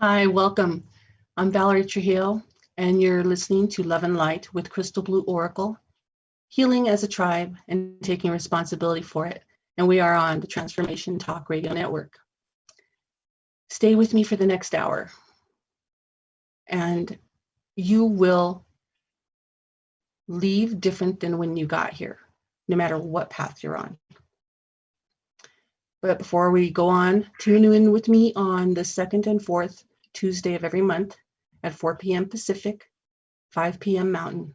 Hi, welcome. I'm Valerie Trujillo, and you're listening to Love and Light with Crystal Blue Oracle, healing as a tribe and taking responsibility for it. And we are on the Transformation Talk Radio Network. Stay with me for the next hour, and you will leave different than when you got here, no matter what path you're on. But before we go on, tune in with me on the second and fourth Tuesday of every month at 4 p.m. Pacific, 5 p.m. Mountain.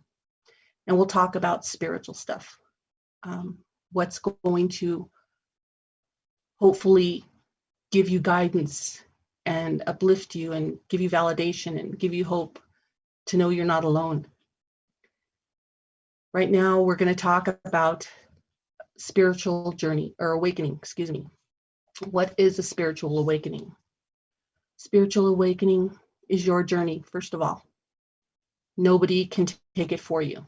And we'll talk about spiritual stuff. What's going to hopefully give you guidance and uplift you and give you validation and give you hope to know you're not alone. Right now, we're going to talk about spiritual journey or awakening, excuse me. What is a spiritual awakening? Spiritual awakening is your journey, first of all. Nobody can take it for you,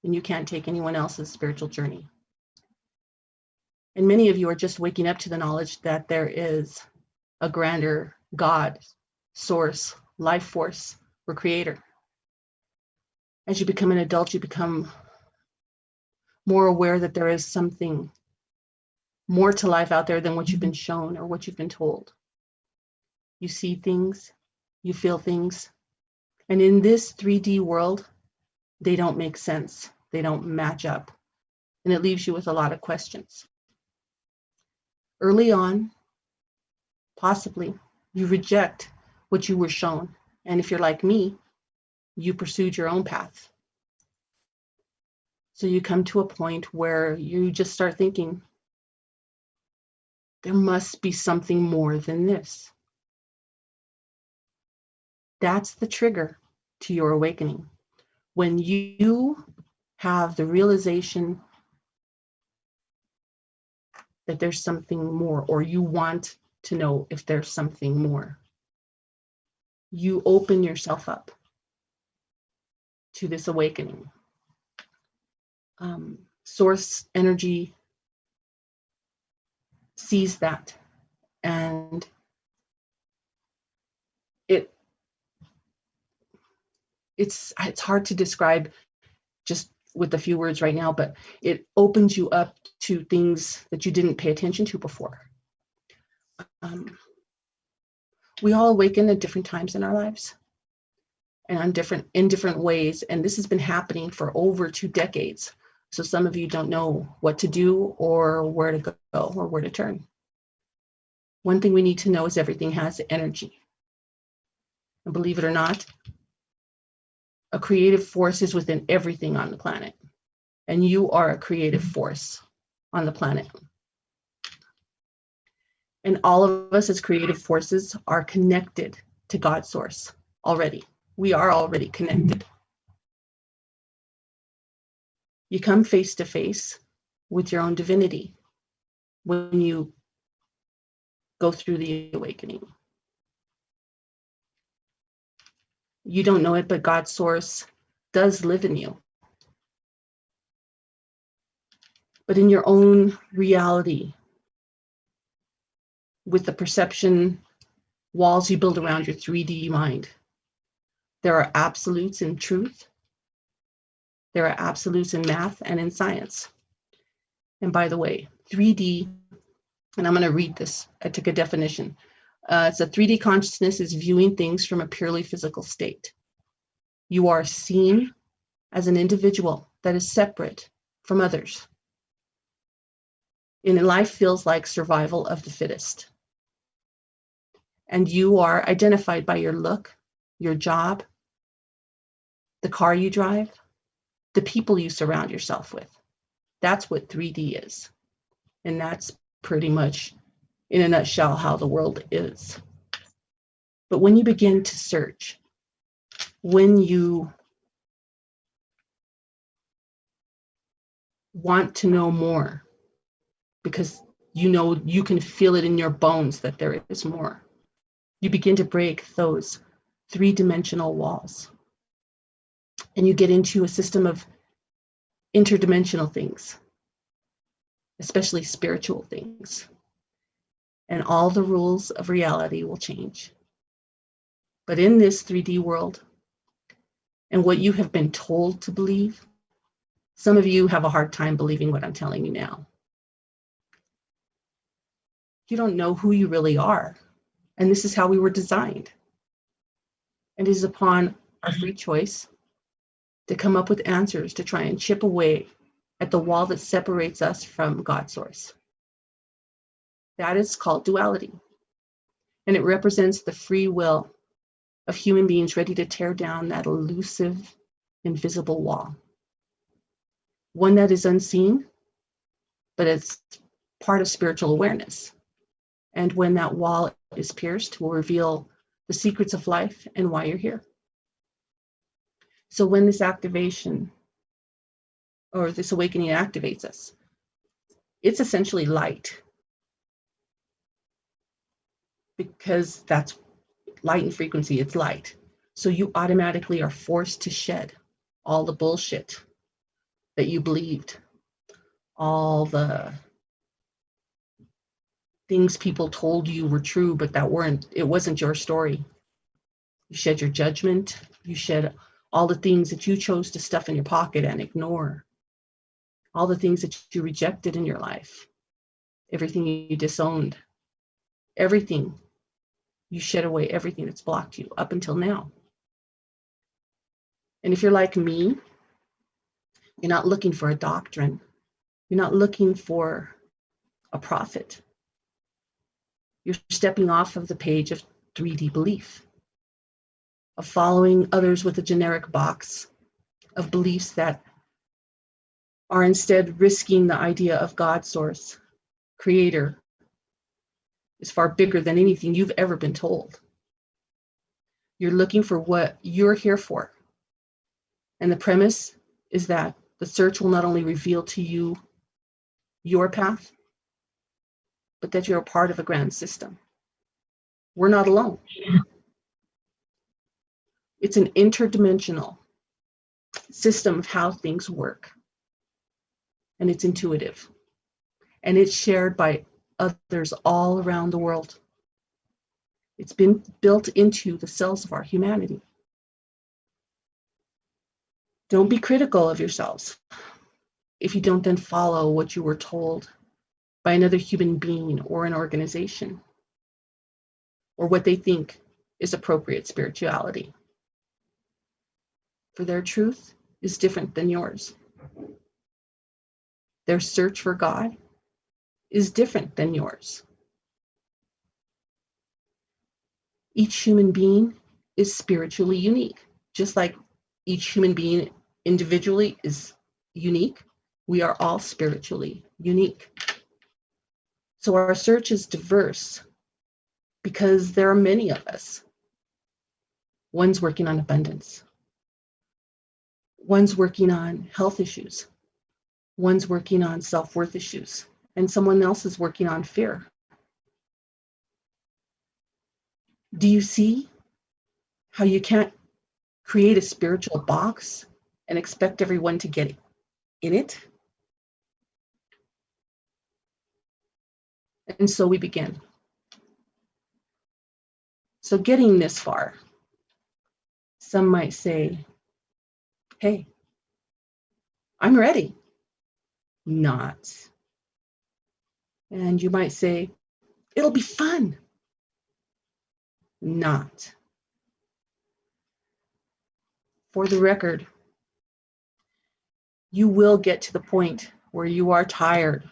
and you can't take anyone else's spiritual journey. And many of you are just waking up to the knowledge that there is a grander God, source, life force, or creator. As you become an adult, you become more aware that there is something more to life out there than what you've been shown or what you've been told. You see things, you feel things, and in this 3D world, they don't make sense. They don't match up, and it leaves you with a lot of questions. Early on, possibly, you reject what you were shown, and if you're like me, you pursued your own path. So you come to a point where you just start thinking, there must be something more than this. That's the trigger to your awakening. When you have the realization that there's something more, or you want to know if there's something more, you open yourself up to this awakening. Source energy sees that, and it's hard to describe just with a few words right now, but it opens you up to things that you didn't pay attention to before. We all awaken at different times in our lives and in different ways, and this has been happening for over 2 decades. So some of you don't know what to do or where to go or where to turn. One thing we need to know is everything has energy. And believe it or not, a creative force is within everything on the planet. And you are a creative force on the planet. And all of us as creative forces are connected to God's source already. We are already connected. You come face to face with your own divinity when you go through the awakening. You don't know it, but God's source does live in you. But in your own reality, with the perception walls you build around your 3D mind, there are absolutes in truth. There are absolutes in math and in science. And by the way, 3D And I'm going to read this. I took a definition. It's a 3D consciousness is viewing things from a purely physical state. You are seen as an individual that is separate from others. And life feels like survival of the fittest. And you are identified by your look, your job, the car you drive, the people you surround yourself with. That's what 3D is. And that's pretty much, in a nutshell, how the world is. But when you begin to search, when you want to know more, because you know you can feel it in your bones that there is more, you begin to break those three-dimensional walls. And you get into a system of interdimensional things, especially spiritual things. And all the rules of reality will change. But in this 3D world, and what you have been told to believe, some of you have a hard time believing what I'm telling you now. You don't know who you really are. And this is how we were designed. And it is upon our free choice to come up with answers to try and chip away at the wall that separates us from God source. That is called duality. And it represents the free will of human beings ready to tear down that elusive, invisible wall. One that is unseen, but it's part of spiritual awareness. And when that wall is pierced, will reveal the secrets of life and why you're here. So when this activation or this awakening activates us, it's essentially light, because that's light and frequency, it's light. So you automatically are forced to shed all the bullshit that you believed, all the things people told you were true, but it wasn't your story. You shed your judgment, you shed all the things that you chose to stuff in your pocket and ignore, all the things that you rejected in your life, everything you disowned, everything. You shed away everything that's blocked you up until now. And if you're like me, you're not looking for a doctrine. You're not looking for a prophet. You're stepping off of the page of 3D belief, of following others with a generic box of beliefs that are instead risking the idea of God source, creator, is far bigger than anything you've ever been told. You're looking for what you're here for. And the premise is that the search will not only reveal to you your path, but that you're a part of a grand system. We're not alone. It's an interdimensional system of how things work. And it's intuitive. And it's shared by others all around the world. It's been built into the cells of our humanity. Don't be critical of yourselves if you don't then follow what you were told by another human being or an organization, or what they think is appropriate spirituality. For their truth is different than yours. Their search for God is different than yours. Each human being is spiritually unique. Just like each human being individually is unique, we are all spiritually unique. So our search is diverse because there are many of us. One's working on abundance. One's working on health issues. One's working on self-worth issues. And someone else is working on fear. Do you see how you can't create a spiritual box and expect everyone to get in it? And so we begin. So getting this far, some might say, hey, I'm ready. Not. And you might say, it'll be fun. Not. For the record, you will get to the point where you are tired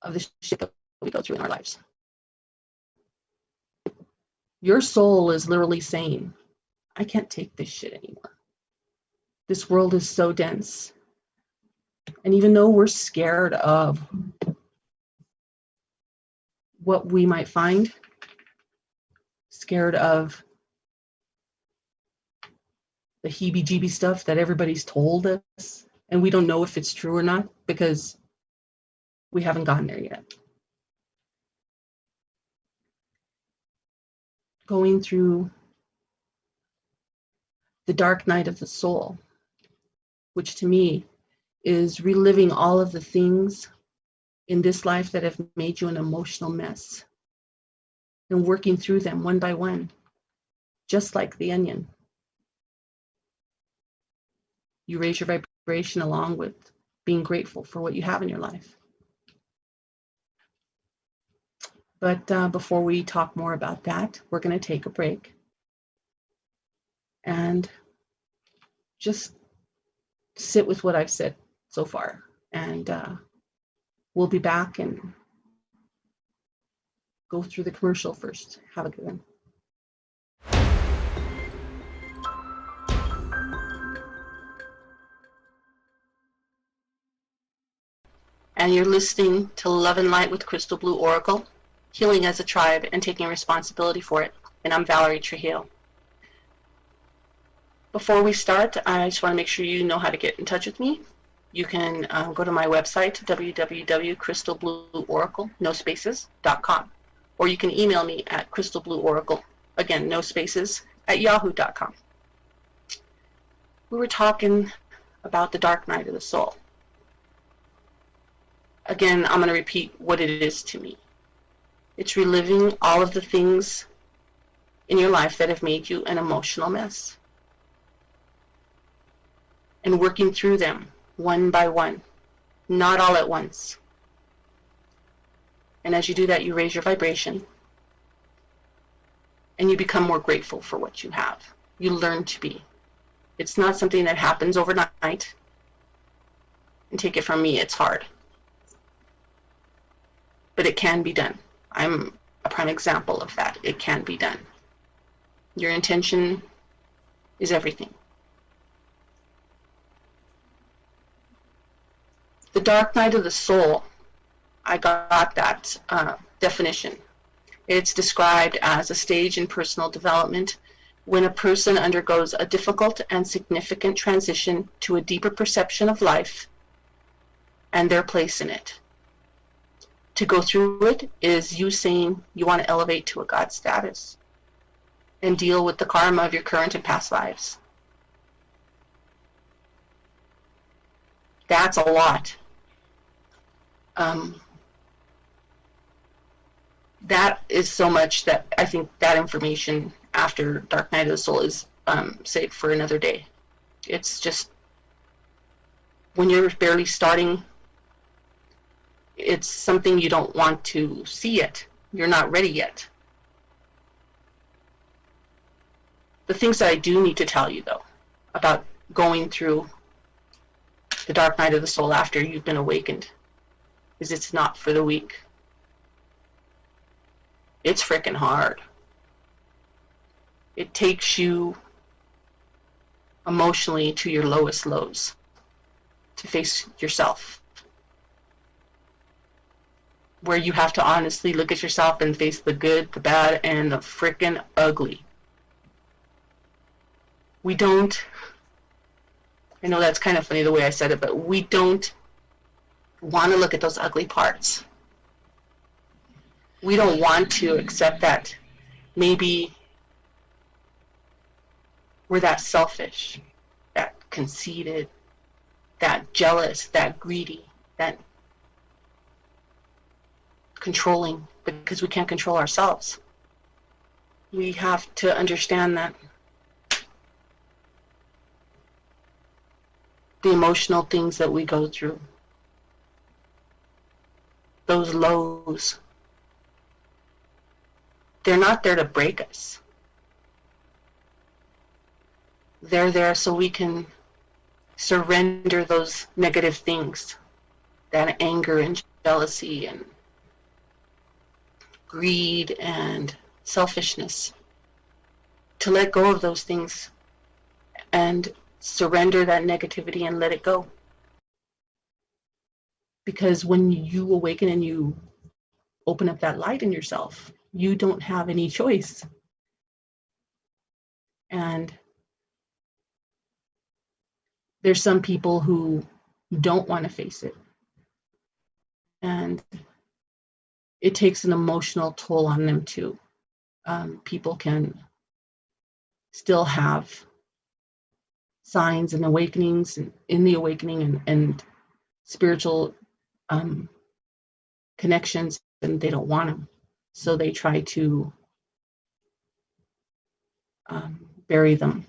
of the shit that we go through in our lives. Your soul is literally saying, I can't take this shit anymore. This world is so dense. And even though we're scared of what we might find, scared of the heebie-jeebie stuff that everybody's told us, and we don't know if it's true or not because we haven't gotten there yet. Going through the dark night of the soul, which to me is reliving all of the things in this life that have made you an emotional mess and working through them one by one, just like the onion. You raise your vibration along with being grateful for what you have in your life. But before we talk more about that, we're going to take a break and just sit with what I've said so far. And we'll be back and go through the commercial first. Have a good one. And you're listening to Love and Light with Crystal Blue Oracle, healing as a tribe and taking responsibility for it. And I'm Valerie Trujillo. Before we start, I just want to make sure you know how to get in touch with me. You can go to my website, www.crystalblueoracle.com, or you can email me at crystalblueoracle, again, no spaces, at yahoo.com. We were talking about the dark night of the soul. Again, I'm going to repeat what it is to me. It's reliving all of the things in your life that have made you an emotional mess and working through them one by one, not all at once. And as you do that, you raise your vibration and you become more grateful for what you have. You learn to be. It's not something that happens overnight. And take it from me, it's hard. But it can be done. I'm a prime example of that. It can be done. Your intention is everything. The dark night of the soul, I got that definition. It's described as a stage in personal development when a person undergoes a difficult and significant transition to a deeper perception of life and their place in it. To go through it is you saying you want to elevate to a God status and deal with the karma of your current and past lives. That's a lot. That is so much that I think that information after Dark Night of the Soul is saved for another day. It's just, when you're barely starting, it's something you don't want to see yet. You're not ready yet. The things that I do need to tell you, though, about going through the dark night of the soul after you've been awakened, is it's not for the weak. It's frickin' hard. It takes you emotionally to your lowest lows to face yourself, where you have to honestly look at yourself and face the good, the bad, and the frickin' ugly. We don't, I know that's kind of funny the way I said it, but we don't want to look at those ugly parts. We don't want to accept that maybe we're that selfish, that conceited, that jealous, that greedy, that controlling, because we can't control ourselves. We have to understand that the emotional things that we go through those lows, they're not there to break us. They're there so we can surrender those negative things, that anger and jealousy and greed and selfishness, to let go of those things and surrender that negativity and let it go. Because when you awaken and you open up that light in yourself, you don't have any choice. And there's some people who don't want to face it. And it takes an emotional toll on them too. People can still have signs and awakenings in the awakening and spiritual connections, and they don't want them. So they try to bury them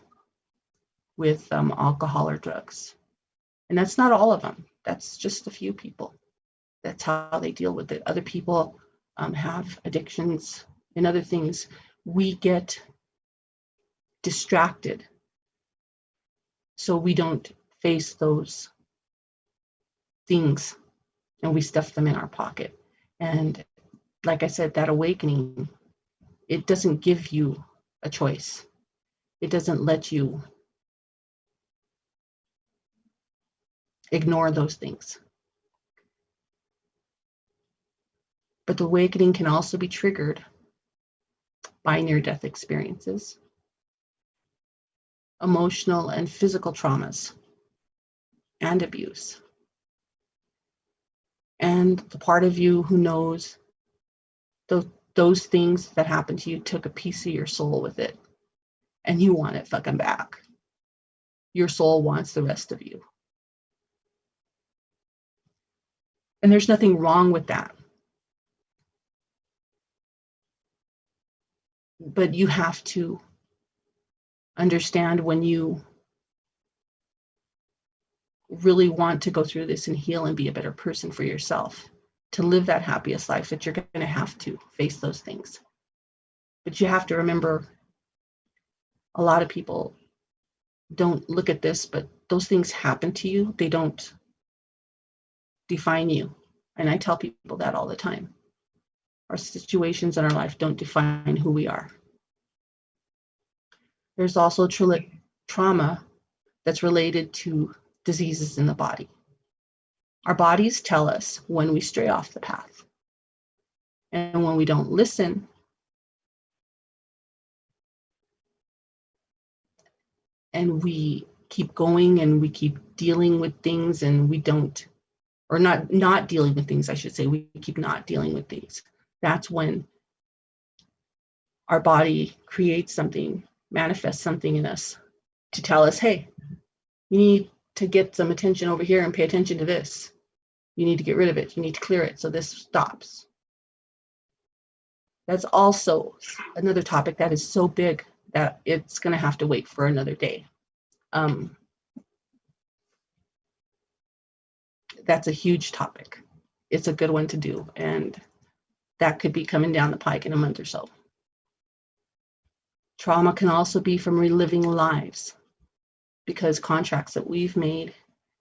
with alcohol or drugs. And that's not all of them. That's just a few people. That's how they deal with it. Other people have addictions and other things. We get distracted, so we don't face those things, and we stuff them in our pocket. And like I said, that awakening, it doesn't give you a choice. It doesn't let you ignore those things. But the awakening can also be triggered by near-death experiences, emotional and physical traumas, and abuse. And the part of you who knows those things that happened to you took a piece of your soul with it, and you want it fucking back. Your soul wants the rest of you. And there's nothing wrong with that. But you have to understand when you really want to go through this and heal and be a better person for yourself, to live that happiest life, that you're going to have to face those things. But you have to remember, a lot of people don't look at this, but those things happen to you. They don't define you. And I tell people that all the time. Our situations in our life don't define who we are. There's also trauma that's related to diseases in the body. Our bodies tell us when we stray off the path. And when we don't listen, and we keep going and we keep dealing with things, and we don't, or not dealing with things, I should say, we keep not dealing with things. That's when our body creates something, manifests something in us to tell us, hey, you need to get some attention over here and pay attention to this. You need to get rid of it. You need to clear it so this stops. That's also another topic that is so big that it's going to have to wait for another day. That's a huge topic. It's a good one to do, and that could be coming down the pike in a month or so. Trauma can also be from reliving lives, because contracts that we've made,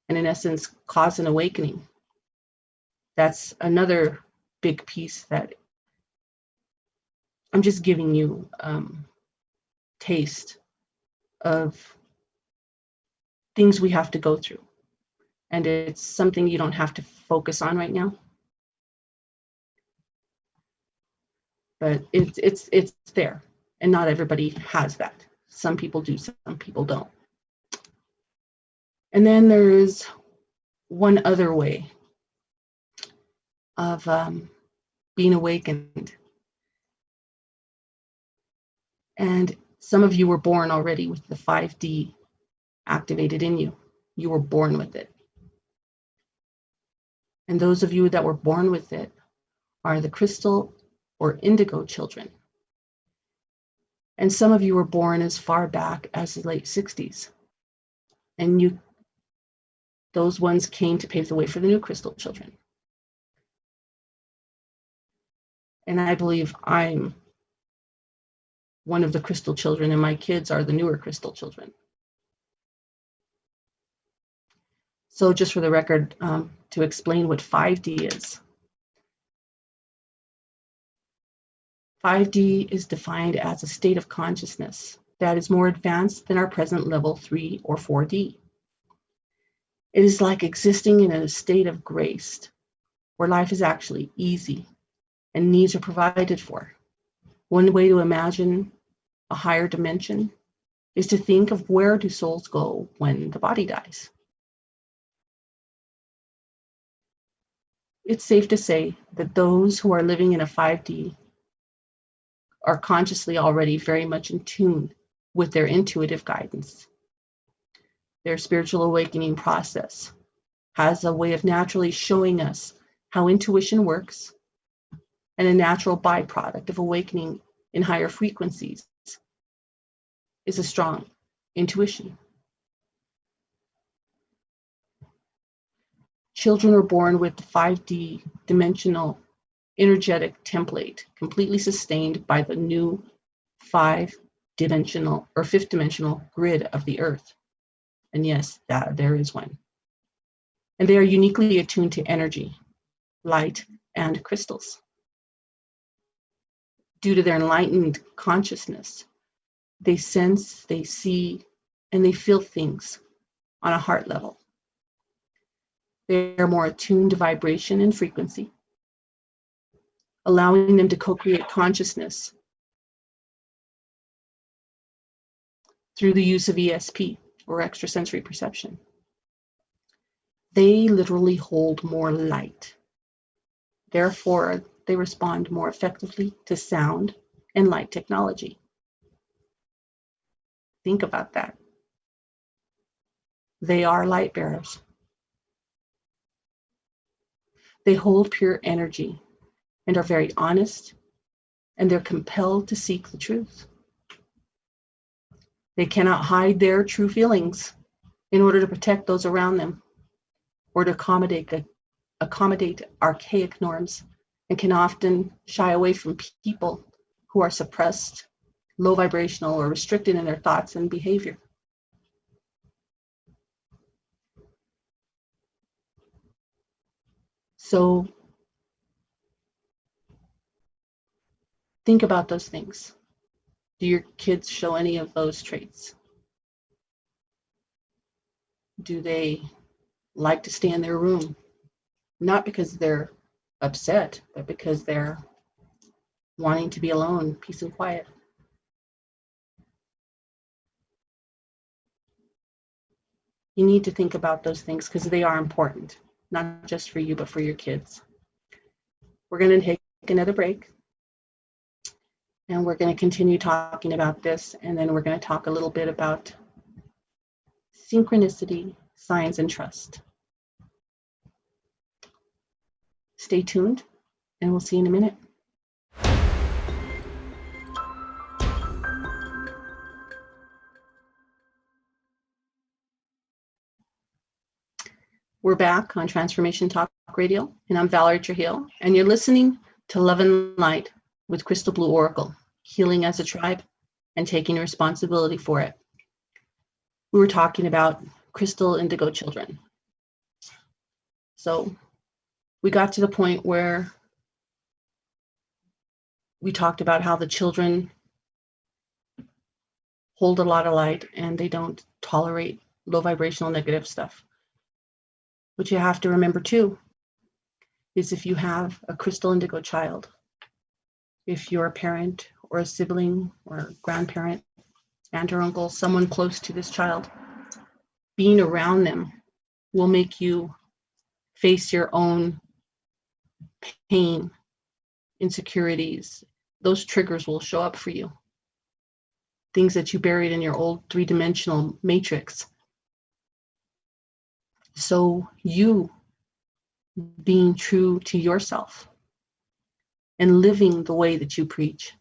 and in essence, cause an awakening. That's another big piece that I'm just giving you taste of things we have to go through. And it's something you don't have to focus on right now. But it's there, and not everybody has that. Some people do, some people don't. And then there is one other way of being awakened. And some of you were born already with the 5D activated in you. You were born with it. And those of you that were born with it are the crystal or indigo children. And some of you were born as far back as the late 60s. And those ones came to pave the way for the new crystal children. And I believe I'm one of the crystal children, and my kids are the newer crystal children. So just for the record, to explain what 5D is. 5D is defined as a state of consciousness that is more advanced than our present level 3 or 4D. It is like existing in a state of grace, where life is actually easy and needs are provided for. One way to imagine a higher dimension is to think of where do souls go when the body dies. It's safe to say that those who are living in a 5D are consciously already very much in tune with their intuitive guidance. Their spiritual awakening process has a way of naturally showing us how intuition works, and a natural byproduct of awakening in higher frequencies is a strong intuition. Children are born with the 5D dimensional energetic template, completely sustained by the new 5-dimensional or 5th-dimensional grid of the earth. And yes, there is one. And they are uniquely attuned to energy, light, and crystals. Due to their enlightened consciousness, they sense, they see, and they feel things on a heart level. They are more attuned to vibration and frequency, allowing them to co-create consciousness through the use of ESP, or extrasensory perception. They literally hold more light. Therefore, they respond more effectively to sound and light technology. Think about that. They are light bearers. They hold pure energy and are very honest, and they're compelled to seek the truth. They cannot hide their true feelings in order to protect those around them, or to accommodate archaic norms, and can often shy away from people who are suppressed, low vibrational, or restricted in their thoughts and behavior. So think about those things. Do your kids show any of those traits? Do they like to stay in their room? Not because they're upset, but because they're wanting to be alone, peace and quiet. You need to think about those things because they are important, not just for you, but for your kids. We're going to take another break, and we're going to continue talking about this, and then we're going to talk a little bit about synchronicity, science, and trust. Stay tuned, and we'll see you in a minute. We're back on Transformation Talk Radio, and I'm Valerie Trujillo, and you're listening to Love and Light with Crystal Blue Oracle, healing as a tribe and taking responsibility for it. We were talking about crystal indigo children. So we got to the point where we talked about how the children hold a lot of light and they don't tolerate low vibrational negative stuff. What you have to remember too is if you have a crystal indigo child, if you're a parent or a sibling or a grandparent, aunt or uncle, someone close to this child, being around them will make you face your own pain, insecurities. Those triggers will show up for you. Things that you buried in your old 3-dimensional matrix. So you being true to yourself and living the way that you preach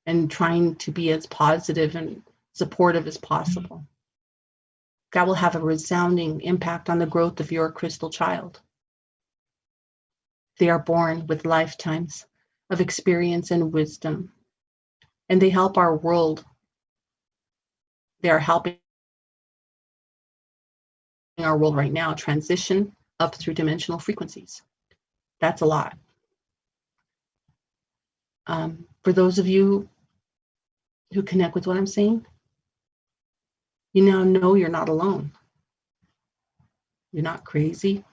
and trying to be as positive and supportive as possible, that will have a resounding impact on the growth of your crystal child. They are born with lifetimes of experience and wisdom, and they help our world. They are helping our world right now transition up through dimensional frequencies. That's a lot. For those of you who connect with what I'm saying, you now know you're not alone. You're not crazy.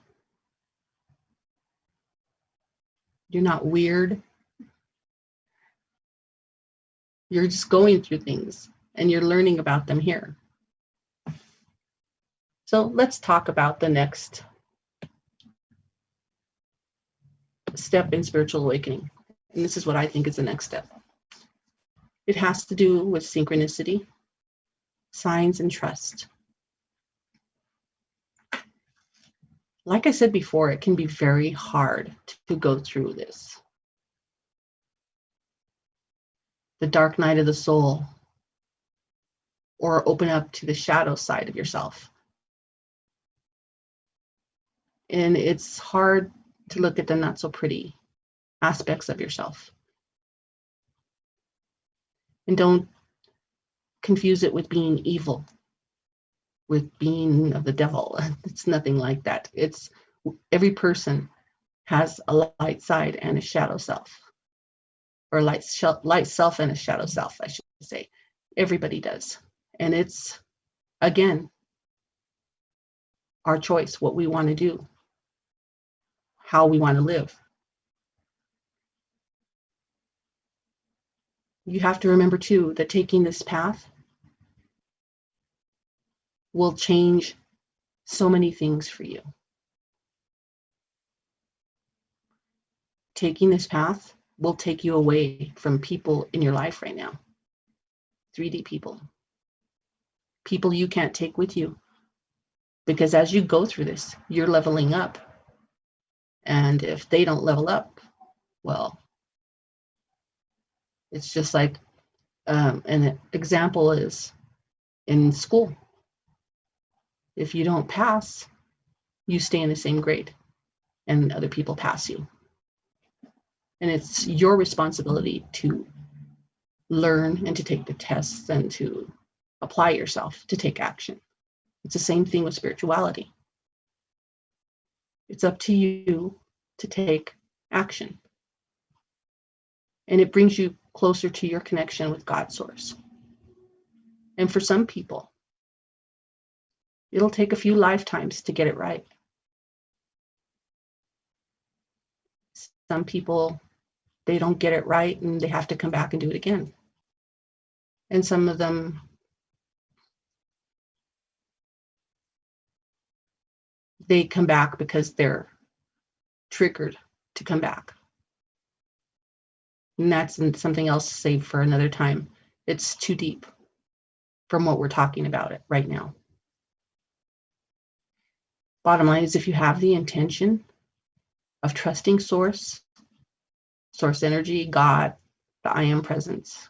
You're not weird. You're just going through things and you're learning about them here. So let's talk about the next step in spiritual awakening. And this is what I think is the next step. It has to do with synchronicity, signs, and trust. Like I said before, it can be very hard to go through this. The dark night of the soul, or open up to the shadow side of yourself. And it's hard to look at the not so pretty aspects of yourself. And don't confuse it with being evil, with being of the devil. It's nothing like that. It's every person has a light side and a shadow self, or light self and a shadow self, I should say. Everybody does. And it's, again, our choice, what we want to do, how we want to live. You have to remember too that taking this path will change so many things for you. Taking this path will take you away from people in your life right now. 3D people. People you can't take with you. Because as you go through this, you're leveling up. And if they don't level up, well, it's just like an example is in school. If you don't pass, you stay in the same grade and other people pass you. And it's your responsibility to learn and to take the tests and to apply yourself, to take action. It's the same thing with spirituality. It's up to you to take action. And it brings you closer to your connection with God Source. And for some people, it'll take a few lifetimes to get it right. Some people, they don't get it right and they have to come back and do it again. And some of them, they come back because they're triggered to come back. And that's something else saved for another time. It's too deep from what we're talking about it right now. Bottom line is, if you have the intention of trusting Source energy, God, the I Am Presence,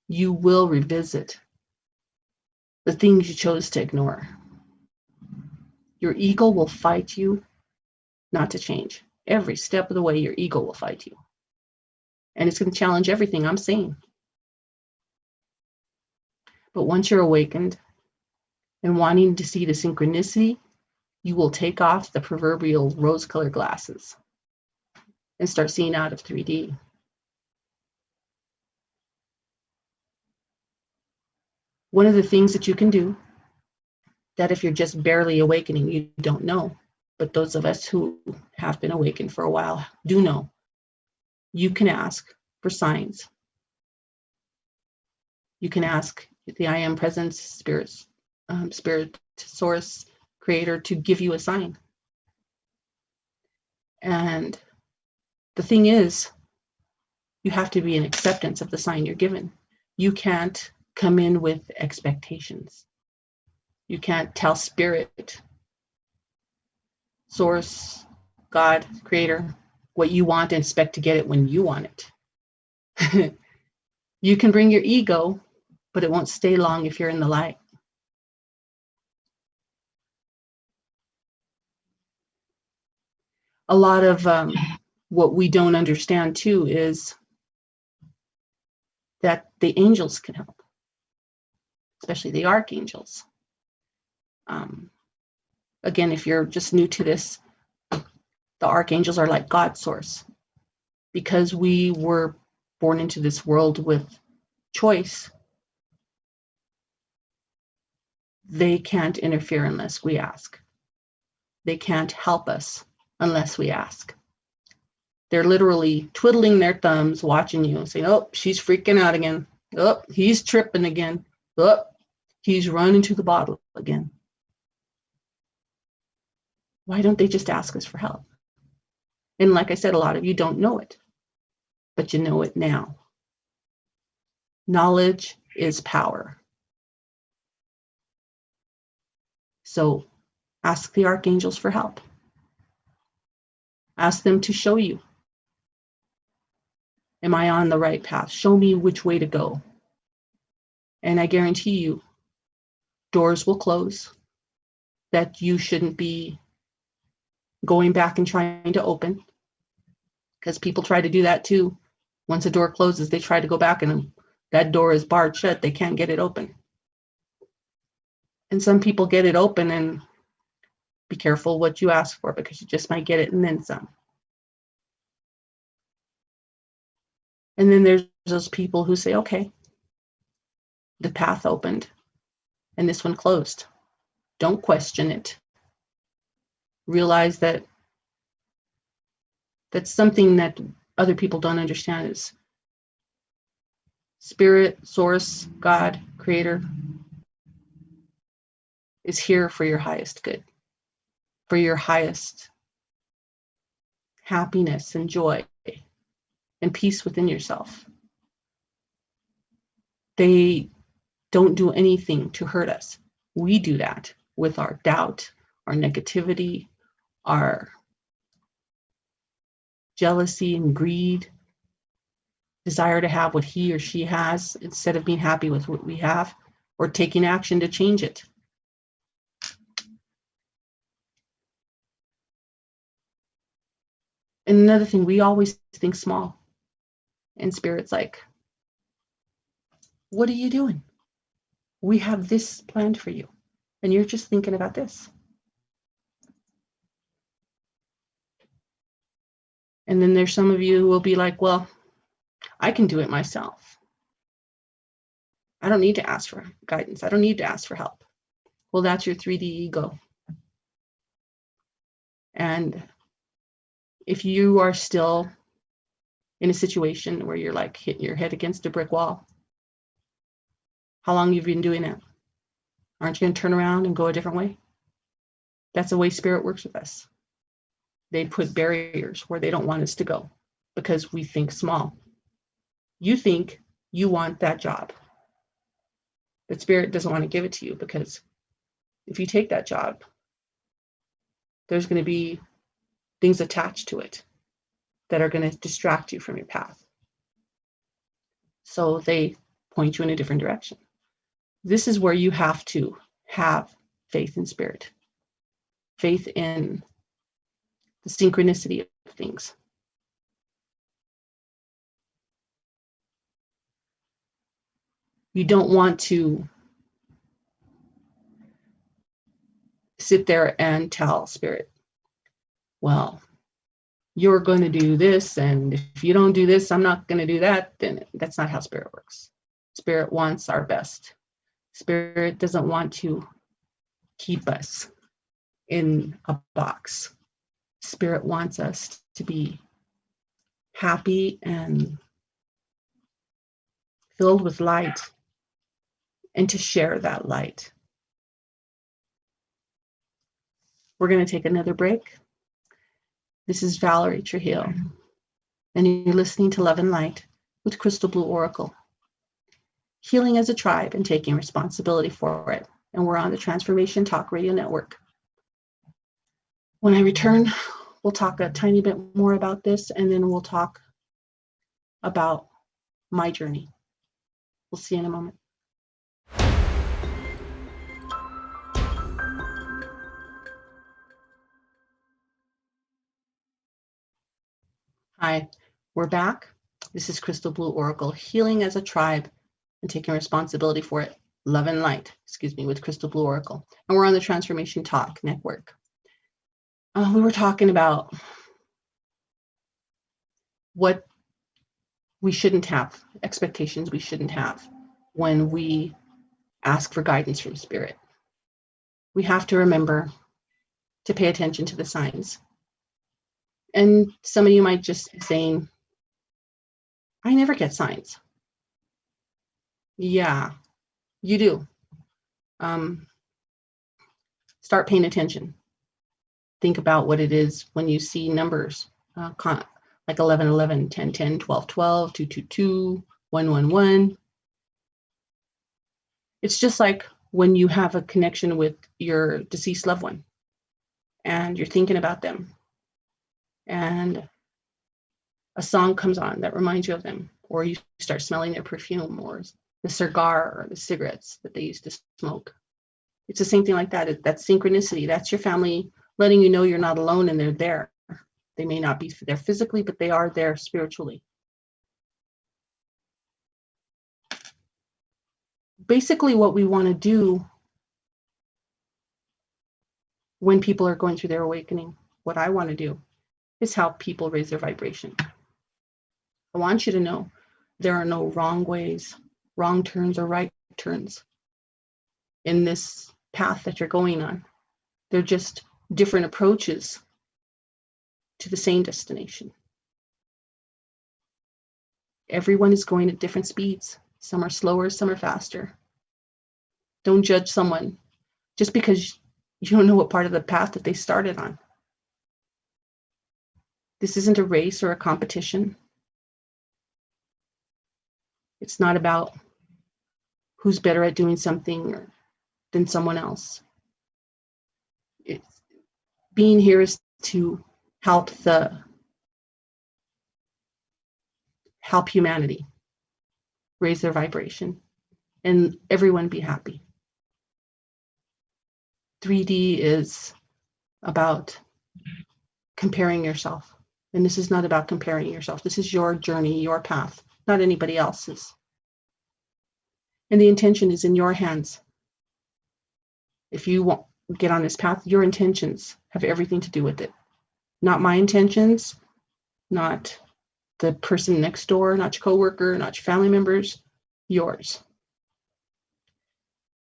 you will revisit the things you chose to ignore. Your ego will fight you not to change. Every step of the way, your ego will fight you. And it's going to challenge everything I'm saying. But once you're awakened and wanting to see the synchronicity, you will take off the proverbial rose-colored glasses and start seeing out of 3D. One of the things that you can do, that if you're just barely awakening, you don't know, but those of us who have been awakened for a while do know, you can ask for signs. You can ask the I Am Presence, Spirit, Source, Creator to give you a sign. And the thing is, you have to be in acceptance of the sign you're given. You can't come in with expectations. You can't tell Spirit, Source, God, Creator, what you want and expect to get it when you want it. You can bring your ego, but it won't stay long if you're in the light. A lot of what we don't understand too is that the angels can help, especially the archangels. Again, if you're just new to this, the archangels are like God's source. Because we were born into this world with choice, they can't interfere unless we ask. They can't help us unless we ask. They're literally twiddling their thumbs, watching you and saying, oh, she's freaking out again. Oh, he's tripping again. Oh, he's running to the bottle again. Why don't they just ask us for help? And like I said, a lot of you don't know it, but you know it now. Knowledge is power. So ask the archangels for help. Ask them to show you. Am I on the right path? Show me which way to go. And I guarantee you, doors will close that you shouldn't be going back and trying to open. Because people try to do that too. Once a door closes, they try to go back and that door is barred shut. They can't get it open. And some people get it open, and be careful what you ask for, because you just might get it and then some. And then there's those people who say, okay, the path opened and this one closed. Don't question it. Realize that that's something that other people don't understand is Spirit, Source, God, Creator is here for your highest good, for your highest happiness and joy and peace within yourself. They don't do anything to hurt us. We do that with our doubt, our negativity, our jealousy and greed, desire to have what he or she has instead of being happy with what we have or taking action to change it. And another thing, we always think small. And Spirit's like, what are you doing? We have this planned for you. And you're just thinking about this. And then there's some of you who will be like, well, I can do it myself. I don't need to ask for guidance. I don't need to ask for help. Well, that's your 3D ego. And if you are still in a situation where you're like hitting your head against a brick wall, how long have you been doing that? Aren't you going to turn around and go a different way? That's the way Spirit works with us. They put barriers where they don't want us to go because we think small. You think you want that job, but Spirit doesn't want to give it to you, because if you take that job, there's going to be things attached to it that are going to distract you from your path. So they point you in a different direction. This is where you have to have faith in Spirit, faith in the synchronicity of things. You don't want to sit there and tell Spirit, well, you're going to do this, and if you don't do this, I'm not going to do that. Then that's not how Spirit works. Spirit wants our best. Spirit doesn't want to keep us in a box. Spirit wants us to be happy and filled with light, and to share that light. We're going to take another break. This is Valerie Trujillo, and you're listening to Love and Light with Crystal Blue Oracle. Healing as a tribe and taking responsibility for it. And we're on the Transformation Talk Radio Network. When I return, we'll talk a tiny bit more about this, and then we'll talk about my journey. We'll see you in a moment. Hi, we're back. This is Crystal Blue Oracle, healing as a tribe and taking responsibility for it. Love and light, with Crystal Blue Oracle. And we're on the Transformation Talk Network. We were talking about what we shouldn't have, expectations we shouldn't have when we ask for guidance from Spirit. We have to remember to pay attention to the signs. And some of you might just be saying, I never get signs. Yeah, you do. Start paying attention. Think about what it is when you see numbers like 11, 11, 10, 10, 12, 12, 2, 2, 2, 1, 1, 1. It's just like when you have a connection with your deceased loved one and you're thinking about them and a song comes on that reminds you of them, or you start smelling their perfume or the cigar or the cigarettes that they used to smoke. It's the same thing like that. That's synchronicity. That's your family letting you know you're not alone and they're there. They may not be there physically, but they are there spiritually. Basically, what we want to do when people are going through their awakening, what I want to do is help people raise their vibration. I want you to know there are no wrong ways, wrong turns, or right turns in this path that you're going on. They're just different approaches to the same destination. Everyone is going at different speeds. Some are slower, some are faster. Don't judge someone just because you don't know what part of the path that they started on. This isn't a race or a competition. It's not about who's better at doing something than someone else. Being here is to help humanity raise their vibration and everyone be happy. 3D is about comparing yourself. And this is not about comparing yourself. This is your journey, your path, not anybody else's. And the intention is in your hands. If you want to get on this path, your intentions have everything to do with it. Not my intentions, not the person next door, not your coworker, not your family members, yours.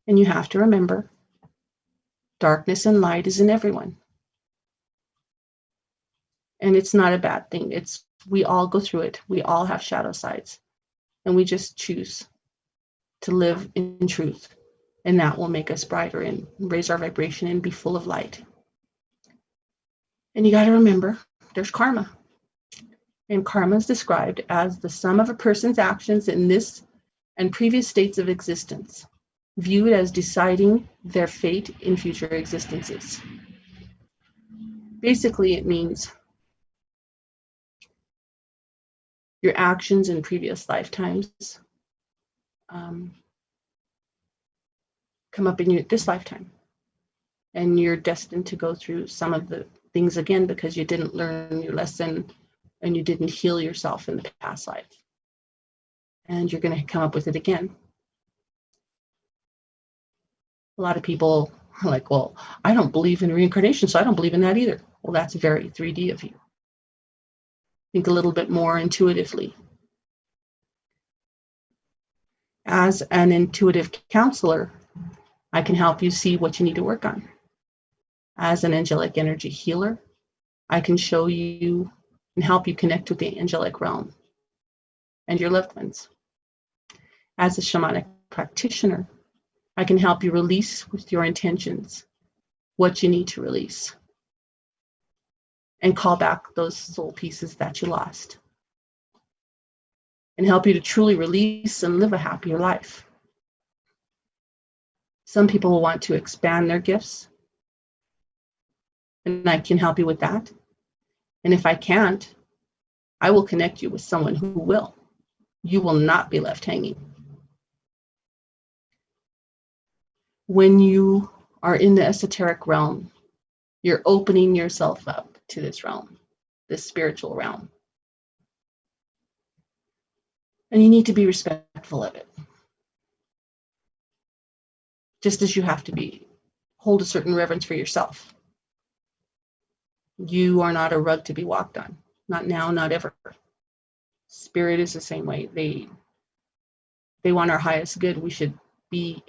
And you have to remember, darkness and light is in everyone. And it's not a bad thing. We all go through it. We all have shadow sides. And we just choose to live in truth. And that will make us brighter and raise our vibration and be full of light. And you got to remember, there's karma. And karma is described as the sum of a person's actions in this and previous states of existence, viewed as deciding their fate in future existences. Basically, it means your actions in previous lifetimes come up in this lifetime. And you're destined to go through some of the things again because you didn't learn your lesson and you didn't heal yourself in the past life. And you're going to come up with it again. A lot of people are like, well, I don't believe in reincarnation, so I don't believe in that either. Well, that's very 3D of you. Think a little bit more intuitively. As an intuitive counselor, I can help you see what you need to work on. As an angelic energy healer, I can show you and help you connect with the angelic realm and your loved ones. As a shamanic practitioner, I can help you release with your intentions what you need to release and call back those soul pieces that you lost and help you to truly release and live a happier life. Some people will want to expand their gifts, and I can help you with that. And if I can't, I will connect you with someone who will. You will not be left hanging. When you are in the esoteric realm, you're opening yourself up to this realm, this spiritual realm. And you need to be respectful of it. Just as you have to hold a certain reverence for yourself. You are not a rug to be walked on. Not now, not ever. Spirit is the same way. They want our highest good. We should be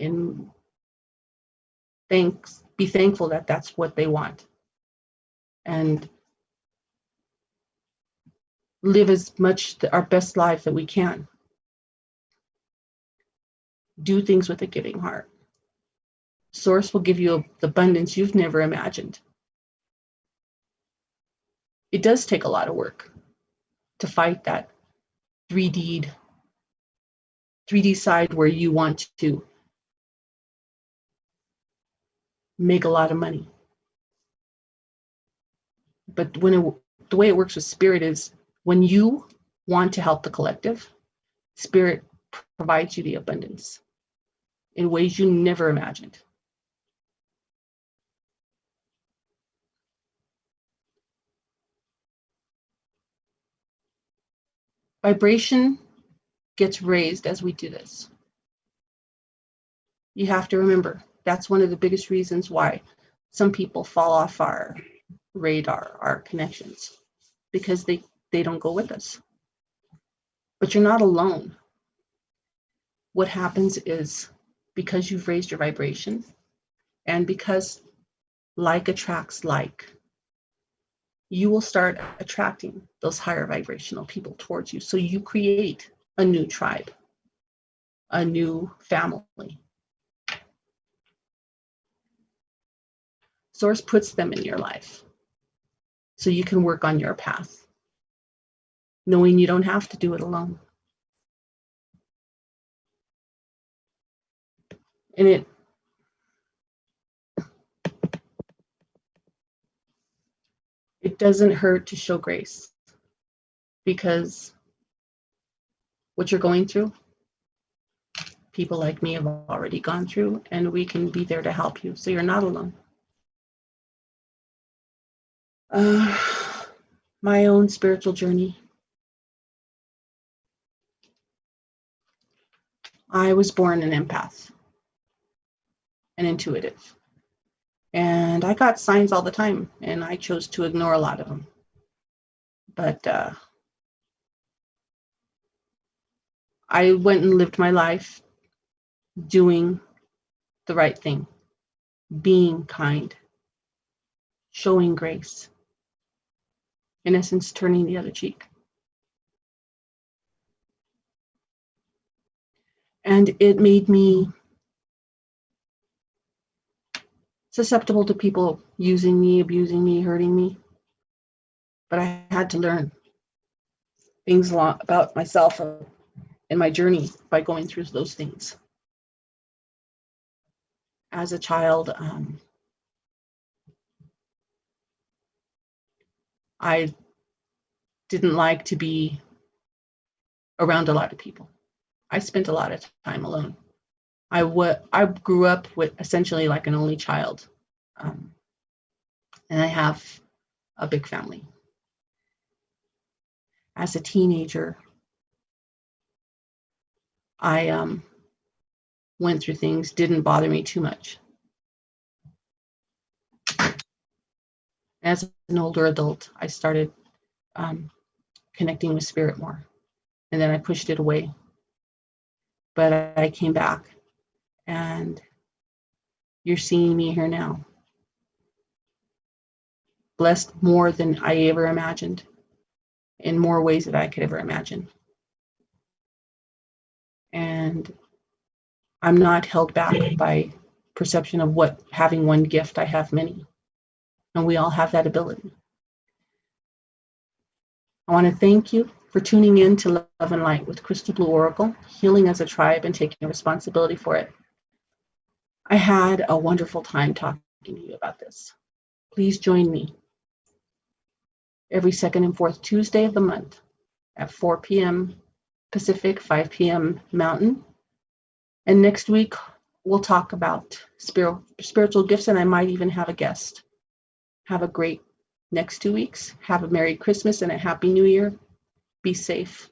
thankful that that's what they want. And live as much our best life that we can. Do things with a giving heart. Source will give you the abundance you've never imagined. It does take a lot of work to fight that 3D side where you want to make a lot of money. But the way it works with spirit is when you want to help the collective, spirit provides you the abundance in ways you never imagined. Vibration gets raised as we do this. You have to remember, that's one of the biggest reasons why some people fall off our radar, our connections, because they don't go with us. But you're not alone. What happens is because you've raised your vibration and because like attracts like, you will start attracting those higher vibrational people towards you. So you create a new tribe, a new family. Source puts them in your life so you can work on your path, knowing you don't have to do it alone. And it doesn't hurt to show grace, because what you're going through, people like me have already gone through, and we can be there to help you. So you're not alone. My own spiritual journey. I was born an empath, an intuitive. And I got signs all the time, and I chose to ignore a lot of them. But I went and lived my life doing the right thing, being kind, showing grace, in essence, turning the other cheek. And it made me susceptible to people using me, abusing me, hurting me. But I had to learn things a lot about myself and my journey by going through those things. As a child, I didn't like to be around a lot of people. I spent a lot of time alone. I grew up with essentially like an only child, and I have a big family. As a teenager, I went through things, didn't bother me too much. As an older adult, I started connecting with spirit more, and then I pushed it away. But I came back, and you're seeing me here now. Blessed more than I ever imagined, in more ways that I could ever imagine. And I'm not held back by perception of what having one gift. I have many, and we all have that ability. I want to thank you for tuning in to Love and Light with Crystal Blue Oracle, healing as a tribe and taking responsibility for it. I had a wonderful time talking to you about this. Please join me every second and fourth Tuesday of the month at 4 p.m. Pacific, 5 p.m. Mountain. And next week, we'll talk about spiritual gifts, and I might even have a guest. Have a great next 2 weeks. Have a Merry Christmas and a Happy New Year. Be safe.